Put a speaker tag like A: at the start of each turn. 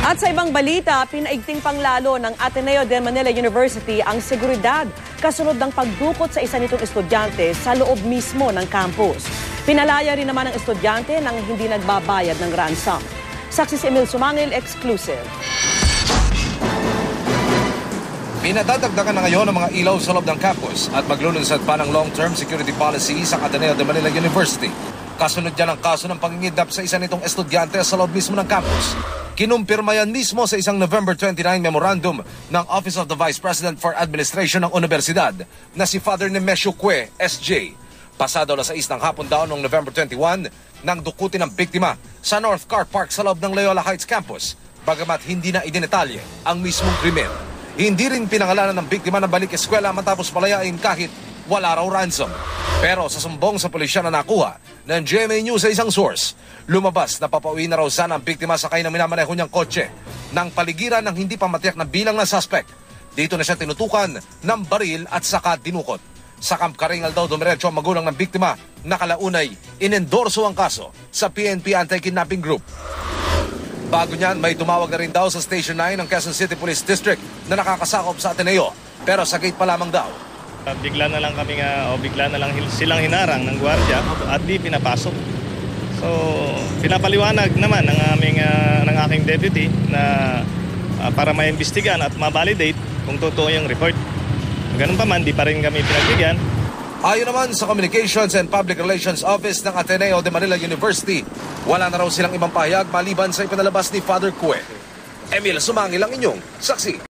A: At sa ibang balita, pinaigting pang lalo ng Ateneo de Manila University ang seguridad kasunod ng pagdukot sa isa nitong estudyante sa loob mismo ng campus. Pinalaya rin naman ang estudyante nang hindi nagbabayad ng ransom. Saksi si Emil Sumangil, exclusive.
B: Pinadadagdagan na ngayon ang mga ilaw sa loob ng campus at maglulunsad pa ng long-term security policy sa Ateneo de Manila University. Kasunod yan ang kaso ng pangingidnap sa isa nitong estudyante sa loob mismo ng campus. Kinumpirma yan mismo sa isang November 29 memorandum ng Office of the Vice President for Administration ng Universidad na si Father Nemesio Cue, SJ. Pasado alas 6 ng hapon daw noong November 21 nang dukutin ng biktima sa North Car Park sa loob ng Loyola Heights Campus, bagamat hindi na idinetalye ang mismong krimen. Hindi rin pinangalanan ng biktima na balik eskwela matapos palayain kahit wala raw ransom. Pero sa sumbong sa pulisya na nakuha ng GMA News sa isang source, lumabas na papauwi na raw sana ang biktima sakay ng minamaneho niyang kotse ng paligiran ng hindi pa matiyak na bilang ng suspect. Dito na siya tinutukan ng baril at saka dinukot. Sa Camp Karingal daw dumiretso ang magulang ng biktima na kalaunay inendorso ang kaso sa PNP Anti-Kidnapping Group. Bago niyan, may tumawag na rin daw sa Station 9 ng Quezon City Police District na nakakasakop sa Ateneo, pero sa gate pa lamang daw.
C: Bigla na lang silang hinarang ng gwardiya at di pinapasok. So, pinapaliwanag naman ng aking deputy na para maimbestigahan at ma-validate kung totoo yung report. Ganun pa man, di pa rin kami pinagbigyan.
B: Ayon naman sa Communications and Public Relations Office ng Ateneo de Manila University, wala na raw silang ibang pahayag maliban sa ipinalabas ni Father Cue. Emil Sumangil ang inyong saksi.